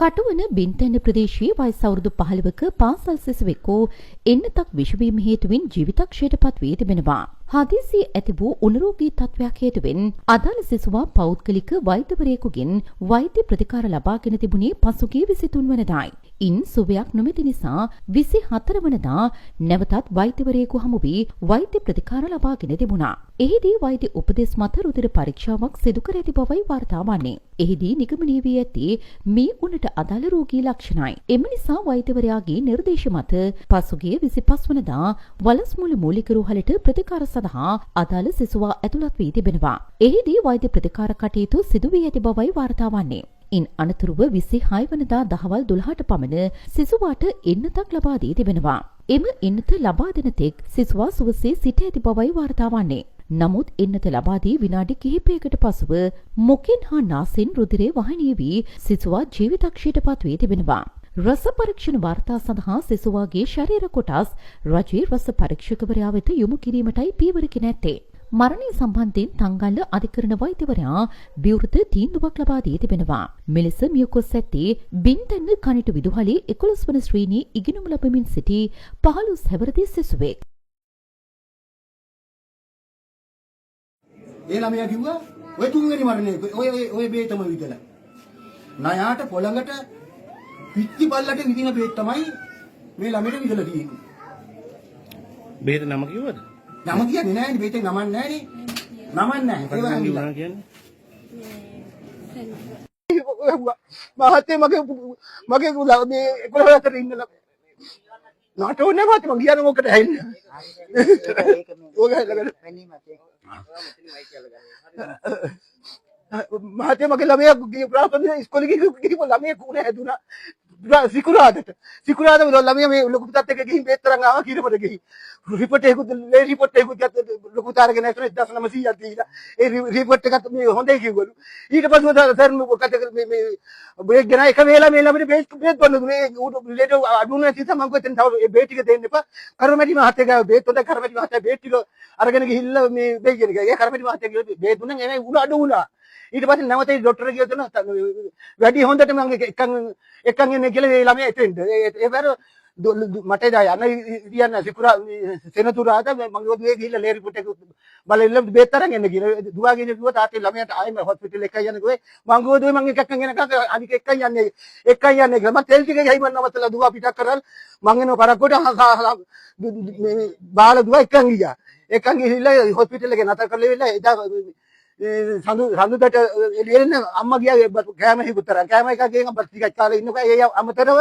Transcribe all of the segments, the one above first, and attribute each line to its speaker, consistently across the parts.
Speaker 1: කටුවන බින්තැන්න ප්‍රදේශයේ වයස අවුරුදු 15ක පාසල් සිසුවෙකු එන්නතක් විෂවීම හේතුවෙන් ජීවිතක්ෂයට පත් වී තිබෙනවා. හදිසි ඇති වූ උණරෝගී තත්ත්වයක් හේතුවෙන් අදාළ සිසුවා පෞද්ගලික වෛද්‍යවරයෙකුගෙන් වෛද්‍ය ප්‍රතිකාර ලබාගෙන තිබුණේ පසුගිය 23 වනදායි. ඉන් සුවයක් නොමැති නිසා 24 වනදා නැවතත් වෛද්‍යවරයෙකු හමු වී වෛද්‍ය ප්‍රතිකාර ලබාගෙන තිබුණා. එහිදී වෛද්‍ය උපදෙස් මත රුධිර පරීක්ෂාවක් සිදු කර ඇති බවයි වාර්තා වන්නේ. එහිදී නිගමනය වී ඇති මේ උණට අදාළ රෝගී ලක්ෂණයි. එම නිසා වෛද්‍යවරයාගේ නිර්දේශ මත පසුගිය 25 වනදා වලස්මුල මූලික රෝහලට ප්‍රතිකාර සඳහා අදාළ සිසුවා ඇතුළත් වී තිබෙනවා. එහිදී වෛද්‍ය ප්‍රතිකාර කටයුතු සිදු වී ඇති බවයි වාර්තා වන්නේ. ඉන් අනතුරුව 26 වනදා දහවල් 12ට පමණ සිසුවාට එන්නතක් ලබා දී තිබෙනවා. එම එන්නත ලබා දෙන තෙක් සිසුවා සුවසේ සිට ඇති බවයි වාර්තා වන්නේ. නමුත් එන්නත ලබා දී විනාඩි කිහිපයකට පසුව මොකෙන් හා නාසෙන් රුධිරය වහනය වී සිසුවා ජීවිතක්ෂයට පත් වී තිබෙනවා. රස පරීක්ෂණ වාර්තා සඳහා සිසුවාගේ ශරීර කොටස් රජයේ රස පරීක්ෂකවරයා වෙත යොමු කිරීමටයි පියවර ගෙන ඇත්තේ. මරණය සම්බන්ධයෙන් තංගල්ල අධිකරණ වෛද්‍යවරයා විවෘත තීන්දුවක් ලබා දී තිබෙනවා. මෙලෙස මියකොස් ඇත්තේ බින්තැන්න කනිටු විදුහලේ 11 වන ශ්‍රේණියේ ඉගෙනුම ලබමින් සිටි 15 හැවිරිදි සිසුවෙක්.
Speaker 2: ඒ ළමයා කිව්වා ඔය තුන්වෙනි මරණය ඔය බේතම විදලා. ණයාට පොළඟට පිටි බල්ලට විදින බේත් තමයි මේ ළමයට විදලා තියෙන්නේ.
Speaker 3: බේත නම කිව්වද?
Speaker 2: නම කියන්නේ නැහැ නේ බේතේ නමක් නැහැ නේ. නමක් නැහැ. ඒ වගේ
Speaker 3: කිව්වා කියන්නේ.
Speaker 2: මහත්තයා මගේ මේ 11 අතර ඉන්න ළමයා නටෝනේ මත මං කියන මොකට ඇහින්න. ඔය ළඟට මහත්තයා මගේ ළමයා ප්‍රාථමික ඉස්කෝලේ ගිහින් ළමයා කුණේ හැදුනා. සිකුරාදට ළමයා මේ ලොකු පුතත් එක්ක ගිහින් බේත් තරංග ආවා කීරපට ගිහින් රිපෝට් එකකුත් ලොකු තාරගෙන ඇතුළේ 1900ක් දීලා ඒ රිපෝට් එකත් මේ හොඳයි කිව්වලු. ඊට පස්සේ සර් මොකද මේ බ්‍රේක් ගෙන එක වේලා මේ ළමයට බේත් බොන්න දුන්නේ ලේට අඩුනේ තිත මම කිව්වා තව ඒ බේත් ටික දෙන්න එපා. කරමැටි මහත්තයා ගාව බේත් හොඳ කරමැටි මහත්තයා බේත් ටික අරගෙන ගිහිල්ලා මේ බේත් ගෙන ගියා. ඒ කරමැටි මහත්තයා ගිහලා බේත් දුන්නා එනේ උඩ අඩු වුණා. ඊට පස්සේ නැවත ડોක්ටර් ගියොත් වැඩි හොඳට මම එකන් එන්නේ කියලා ඒ ළමයා එතෙන්ද ඒ බර මට යන්න ඉතියන්න සිකුරා සෙනතුරාද මම ගියේ ගිහිල්ලා ලේ රිපෝට් එක බලලා බේත් තරන් එන්න කියලා දුවාගෙන කිව්වා තාත්තේ ළමයාට ආයෙම හොස්පිටල් එකයි යන්න ගියේ මම ගියේ මම එකක්කන් එනකන් අනික එකයි යන්නේ කියලා මම තෙල් ටික ගහයි මම නවත්තලා දුවා පිටක් කරලා මම එනවා පරක්කොට බාල දුවා එකන් ගියා එකන් ගිහිල්ලා හොස්පිටල් එකේ නතර කරලා ඉවිල්ලා එදා සඳුදට එළියෙන්න අම්මා ගියා කෑම හිකුතරන් කෑම එකක් ගෙන් බත් ටිකක් කාලා ඉන්නකෝ ඒ අමතරව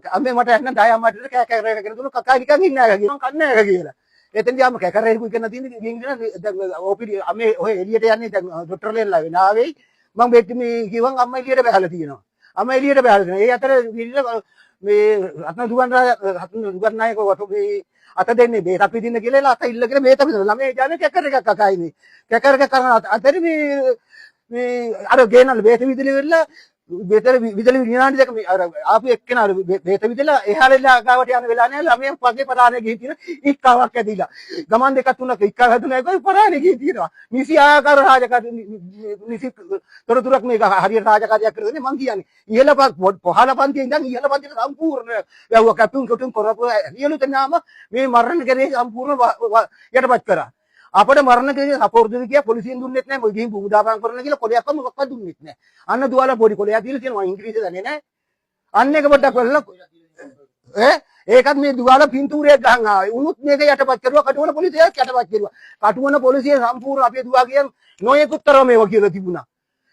Speaker 2: අම්මේ මට එන්න ඩාය අම්මාට කෑ කෑ කරගෙන දුන්නු කකා නිකන් ඉන්න ආගා මම කන්නේ ආගා කියලා එතෙන්දී අම්ම කෑ කරේ හිකුයි කරන තියෙන්නේ ගිහින් දැන් ඔපිඩි අම්මේ ඔය එළියට යන්නේ දැන් ડોක්ටර් ලෙන්ලා වෙන ආවේයි මම බෙට් මේ කිව්වන් අම්මා එළියට බහලා තියෙනවා අම්මා එළියට බහලා තියෙනවා ඒ අතර ගිහිල්ලා මේ රත්න දුවන් නායක මේ අත දෙන්නේ බේතක් විදින්න කියලා අත ඉල්ලගෙන බේත විදින ළමයි යන්නේ කැකර එකක් අකයි මේ කැකර එක කරන අතර මේ අර ගේනල් බේත විදිලි වෙලා බේතර විදිලි විනාඩි දෙක මේ අර ආපු එක්කෙනා අර බේත විදිලා එහාලලා ගාවට යන වෙලාව නෑ ළමයි පගේ පරානේ ගිහින් තියෙන ඉක්කාවක් ඇදිලා ගමන් දෙකක් තුනක් ඉක්කාව හැදුනා ඒකයි පරානේ ගිහින් තියෙනවා නිසි ආකාර රාජකාරී නිසි තොරතුරක් මේක හරියට රාජකාරියක් කරගෙන මං කියන්නේ ඉහළ පහළ පන්තියේ ඉඳන් ඉහළ පන්තියට සම්පූර්ණ වැව්ව කැපුම් කොටුම් කරපු රියලුත නාම මේ මරණ කරේ සම්පූර්ණ යටපත් කරා අපිට මරණ කරේ සපෝර්ට් කියා පොලිසියෙන් දුන්නෙත් නැහැ මොකද ගිහින් බුමුදාපන් කරන්න කියලා කොලයක් මොකක්වත් දුන්නෙත් නැහැ අන්න දුවලා පොඩි කොලයක් දීලා තියෙනවා ඉංග්‍රීසි දන්නේ නැහැ අන්න එක පොඩ්ඩක් කරලා ඒකත් මේ දුවලා පින්තූරයක් ගහන් ආවේ උනුත් මේක යටපත් කරුවා කටුවන පොලිසිය යටපත් කරුවා කටුවන පොලිසිය සම්පූර්ණ අපේ දුවා කියන නොයෙකුත්තරම මේවා කියලා තිබුණා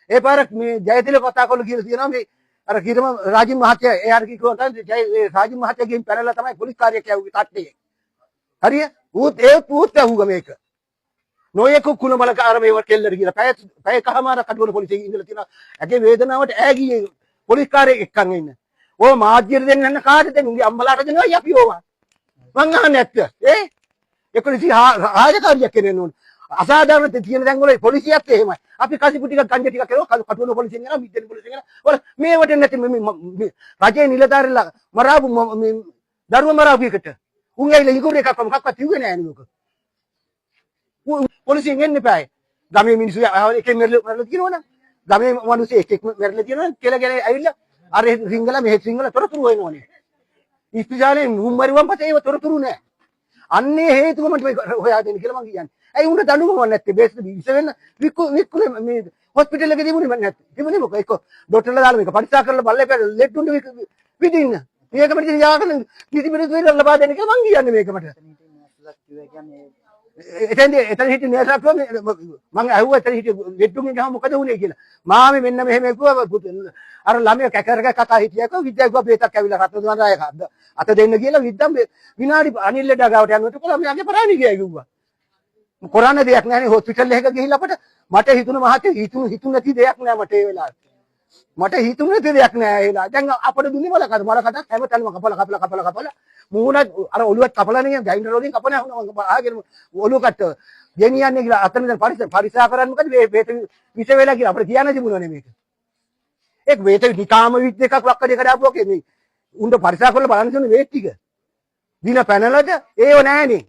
Speaker 2: ඒ පාර මේ ජයතිල කතා කරලා කියලා තියෙනවා මේ අර කිරම රාජින් මහත්තයා එයාට කිව්වා තමයි රාජින් මහත්තයාගෙන් පැනලා තමයි පොලිස් කාර්යයක් යවුවේ තට්ටේ හරිය ඌත් ඇහුවා මේක නොයෙකු කුණබලකාර මේව කෙල්ලර කියලා පැය කහමාර කටුවන පොලිසිය ඉඳලා තියෙනවා ඇගේ වේදනාවට ඈ ගියේ පොලිස් කාර්යයක් එක්කන් ඉන්න ඕ මාධ්‍යට දෙන්න යන කාටද උන්ගේ අම්මලාට දෙනවා අපි ඕවා මං අහන්නේ නැත්ද ඒකලසි රාජකාරියක් කරන්න ඕන අසාධාරණ තියෙන දැන් වල පොලිසියත් එහෙමයි අපි කසිපු ටිකක් ගංජ ටිකක් කරනවා කටුවන පොලිසියෙන් යනවා මිද්දෙන පොලිසියෙන් යනවා ඔල මේවට නැති මේ රජේ නිලධාරීලා මරාපු මේ දරුව මරාපු එකට උන් ඇවිල්ලා ඉගුරු එකක් මොකක්වත් කිව්වේ නෑ නේද පොලිසියෙන් එන්න එපායි. ගමේ මිනිස්සු එකෙන් මැරලා තියෙනවනම් ගමේ මිනිස්සු එකෙක් මැරලා තියෙනවනම් කියලා ගැන ඇවිල්ලා අර සිංහල මෙහෙ සිංහල තොරතුරු හොයනෝනේ. ඉස්පිරිතාලේ මුම්මරුවන් පස්සේ ඒව තොරතුරු නෑ. අන්නේ හේතුව මට හොයා දෙන්න කියලා මං කියන්නේ. ඇයි උන්ට දඬුවම නැත්තේ? බේස් විස වෙන්න වික්කුනේ මේ හොස්පිටල් එකේ තිබුණේ මන් නැත්තේ. තිබුණේ මොකද? එක්ක ડોක්ටර්ලා දාලා මේක පරීක්ෂා කරලා බලලා ලෙඩුන්ට විදින්න. මේක මට ඉතින් යාගෙන කිසි මිනිස්සු වෙන්න ලබා දෙන්න කියලා මං කියන්නේ මේක මට. එතන හිටිය නේසක් මං අහුවා එතන හිටිය ලෙඩුන්ගේ ගහ මොකද වුනේ කියලා. මාමේ මෙන්න මෙහෙම කිව්වා අර ළමයා කැකරක කතා හිටියක විද්‍යාව ගිහුවා බේතක් ඇවිල්ලා රත්න දුන්නා අත දෙන්න කියලා විද්දම් විනාඩි අනිල් ලෙඩා ගාවට යනකොට කොහොම යාගේ පරාණි ගියා කිව්වා. කොරන්න දෙයක් නැහැනේ හොස්පිටල් එකක ගිහිල්ලා අපිට මට හිතුණ මහත්තයා හිතුණ නැති දෙයක් නෑ මට ඒ වෙලාවට. මට හිතුණ නැති දෙයක් නෑ ඒ වෙලාවට. දැන් අපිට දුන්නේ මොලකටත් හැමතැනම කපලා මූණ අර ඔළුවත් කපලා නේ ගයින්ඩර් වලින් කපන ආගෙන ඔළුව කට ගෙනියන්නේ කියලා අතන දැන් පරිසා කරන්නේ මොකද වේත විස වෙලා කියලා අපිට කියන්න තිබුණානේ මේක. ඒක වේත නිකාම විත් එකක් වක්කඩේ කඩාපුවා කියන්නේ උන්ට පරිසා කරලා බලන්න ඕනේ වේත් ටික. දින පැනලද ඒව නෑනේ.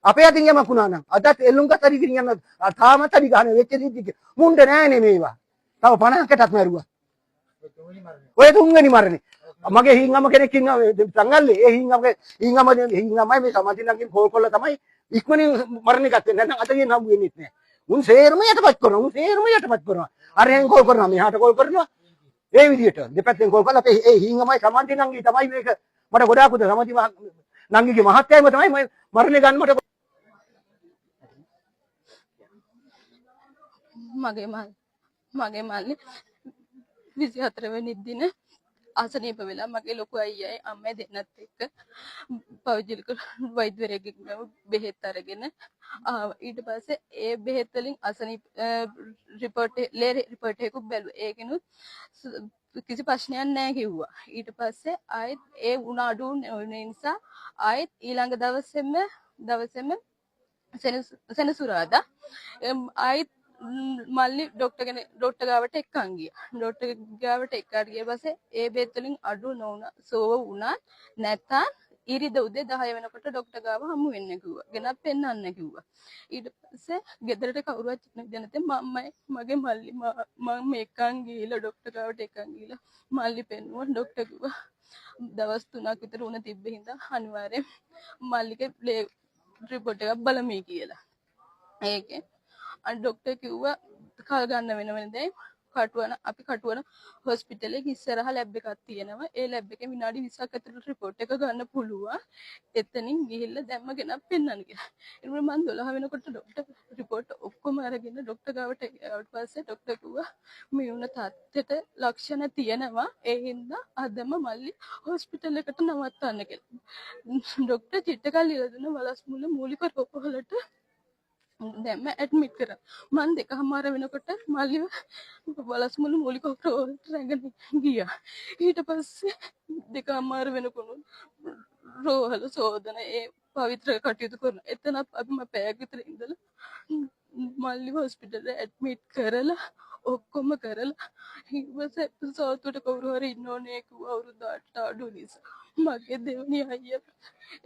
Speaker 2: අපේ අතින් යමක් වුණා නම් අදත් එල්ලුම්ගත් හරි ගෙනියන්න තාමත් හරි ගහන වෙච්ච දිද්දි මුණ්ඩ නෑනේ මේවා. තව 50කටත් මැරුවා. ඔය තුන්වෙනි මරණේ. මගේ හිංගම කෙනෙක් ඉන්නවා සංගල්ලේ. ඒ හිංගමයි මේ සමාධිලංගෙන් කෝල් කරලා තමයි ඉක්මනින් මරණේ ගත්තේ. නැත්නම් අත ගෙන් හම්බ වෙන්නේ නැහැ. උන් සේරම යටපත් කරනවා. අරෙන් කෝල් කරනවා මෙහාට කෝල් කරනවා. ඒ විදිහට දෙපැත්තෙන් කෝල් කරලා අපේ ඒ හිංගමයි සමාධිලංගී තමයි මේක මට ගොඩාක් උද සමාධි නංගිගේ මහත්තයයිම තමයි මරණේ ගන්න මට
Speaker 4: මගේ මල්ලි 24 වෙනි දින අසනීප වෙලා මගේ ලොකු අයියයි අම්මයි දෙන්නත් එක්ක පෞද්ගලික වෛද්‍යවරයෙක්ගෙන් බෙහෙත් අරගෙන ඊට පස්සේ ඒ බෙහෙත් වලින් අසනීප රිපෝට් එකක් බැලුවා. ඒකිනුත් කිසි ප්‍රශ්නයක් නැහැ කිව්වා. ඊට පස්සේ ආයෙත් ඒ උණ අඩු නිසා ආයෙත් ඊළඟ දවසේම සෙනසුරාදා ආයෙත් මල්ලි ඩොක්ටර් ගාවට එක්කන් ගියා. ඩොක්ටර් ගාවට එක්කන් ගිය පස්සේ ඒ බෙහෙත් වලින් අඩු නොවුණා. සෝව වුණා. නැත්නම් ඉරිද උදේ 10 වෙනකොට ඩොක්ටර් ගාව හමු වෙන්න කිව්වා. ගෙනත් පෙන්නන්න කිව්වා. ඊට පස්සේ ගෙදරට කවුරුවත් නැති මමයි මගේ මල්ලි මම එක්කන් ගිහලා ඩොක්ටර් ගාවට එක්කන් ගිහලා මල්ලි පෙන්නුවා. ඩොක්ටර් කිව්වා දවස් 3ක් විතර උණ තිබ්බ හින්දා අනිවාර්යෙන් මල්ලිගේ රිපෝට් එකක් බලමි කියලා. ඒකේ අර ડોක්ටර් කිව්වා කල් ගන්න වෙන අපි කටුවන හොස්පිටල් එකේ ඉස්සරහා ලැබ් එකක් තියෙනවා. ඒ ලැබ් එකේ විනාඩි 20ක් ඇතුළත රිපෝට් එක ගන්න පුළුවන්. එතනින් ගිහිල්ලා දැම්ම ගෙනත් පෙන්නන්න කියලා. ඊට මම 12 වෙනකොට ડોක්ටර් රිපෝට් ඔක්කොම අරගෙන ડોක්ටර් ගාවට ආවට පස්සේ ડોක්ටර් කිව්වා මේ වුණ තත්ත්වෙට ලක්ෂණ තියෙනවා. ඒ හින්දා අදම මල්ලි හොස්පිටල් එකට නවත්තන්න කියලා. ડોක්ටර් චිට්ට කල් ඉල දුන්න වලස්මුල මූලික රෝග වලට දැම්ම ඇඩ්මිට් කරා. මම 2:00 වෙනකොට මල්ලිව වලස්මුළු මූලික රෝගවලට රැගෙන ගියා. ඊට පස්සේ 2:00 වෙනකොට රෝහල සෝදන ඒ පවිත්‍ර කටයුතු කරනවා. එතන අපි පැයක් විතර ඉඳලා මල්ලිව හොස්පිටල් ඇඩ්මිට් කරලා ඔක්කොම කරලා ඊපස්සේ සෞතුට කවුරු හරි ඉන්න ඕනේ කිව්වා අවුරුදු 8 අඩු නිසා. මගේ දෙවෙනි අයියා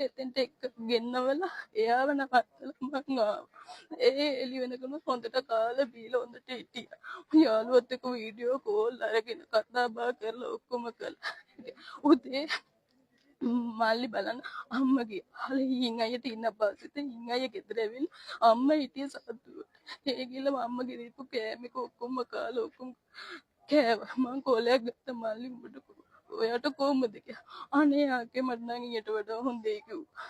Speaker 4: එතෙන්ට එක්ක ගෙන්නවලා එයාව නවත්තලා මං ආවා. ඒ එළි වෙනකම හොඳට කාලා බීලා හොඳට හිටියා. යාළුවොත් එක්ක වීඩියෝ කෝල් අරගෙන කතා බහ කරලා ඔක්කොම කළා. උදේ මල්ලි බලන්න අම්මා ගියා. හීන් අයියට ඉන්න පස්සෙත් හීන් අයියා ගෙදර ඇවිල්ලා අම්මා හිටියේ සතුටුට. ඒ ගිහලා අම්මගේ දීපු කෑමක ඔක්කොම කාලා ඔක්කොම කෑවා. මං කෝලයක් ගත්ත මල්ලි උඹට ඔයාට කොහොමද කියලා. අනේ ආකේ මට නම් ඊට වඩා හොඳයි කිව්වා.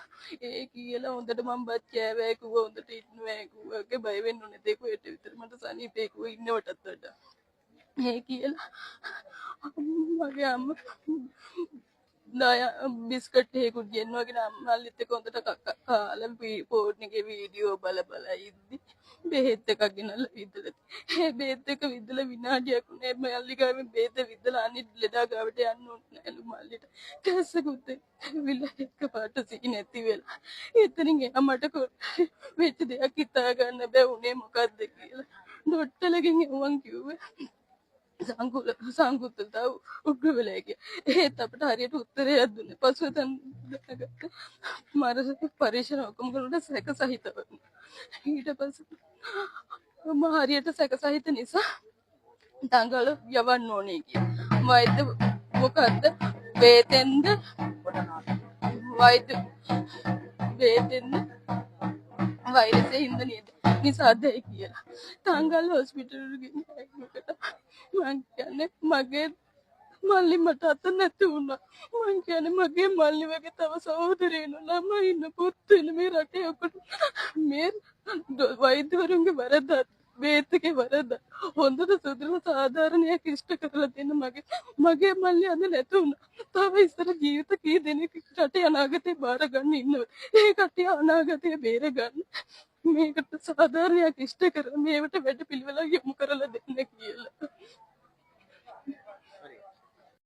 Speaker 4: ඒ කියලා හොඳට මම බත් කෑවා කිව්වා හොඳට ඉන්නවා කිව්වා. ඒකේ බය වෙන්න ඕනේ දෙක වෙට විතර මට සනීපේ කිව්වා ඉන්නවටත් වඩා. ඒ කියලා මගේ අම්මා බිස්කට් එකකුත් ගෙන්නවගෙන මල්ලිත් එක්ක හොඳට කාලා ෆෝන් එකේ වීඩියෝ බල ඉද්දි බෙහෙත් එකක් ගෙනල්ලා විදලා. ඒ බෙහෙත් එක විදලා විනාඩියක් උනේ මල්ලි ගාවෙන් බෙහෙත විදලා අනිත් ලෙඩා ගාවට යන්න ඕනේ නෑලු මල්ලිට. කැස්සකුත් විල එක පාට සී නැති වෙලා. එතනින් එයා මට වෙච්ච දෙයක් හිතා ගන්න බෑ උනේ මොකද්ද කියලා. ඩොක්ටර්ලගෙන් එවුවන් කිව්වේ සංකුත්තතාව උග්‍ර වෙලා ගියා. ඒත් අපිට හරියට උත්තරයක් දුන්නේ. පසුව දැනගත්ත මානසික පරීක්ෂණ ඔක්කොම කරලා සැක සහිතව. ඊට පස්සේ හරියට සැක සහිත නිසා දඟල යවන්න ඕනේ කියලා. මොකද්ද බේතෙන්ද වෛද්‍ය බේතෙන්ද වෛරසය හින්දා නේද නිසාදයි කියලා තංගල් හොස්පිටල් ගෙනියනකොට මං කියන්නේ මගේ මල්ලි මට අත නැති වුණා මං කියන්නේ මගේ මල්ලි වගේ තව සහෝදරයෝ ළමයි ඉන්න පුතු ඉන්න මේ රටේ ඔකට මේ වෛද්‍යවරුන්ගේ වරද බේතකේ වරද හොඳට සුදුසු සාධාරණයක් ඉෂ්ට කරලා දෙන්න මගේ මල්ලි අද නැති වුණා තව ඉස්සර ජීවිත කී දෙනෙක් රටේ අනාගතේ බාර ගන්න ඉන්නවද ඒ කට්ටිය අනාගතේ බේර ගන්න මේකට සාධාරණයක් ඉෂ්ට කර මේවට වැඩ පිළිවෙලක් යොමු කරලා දෙන්න කියලා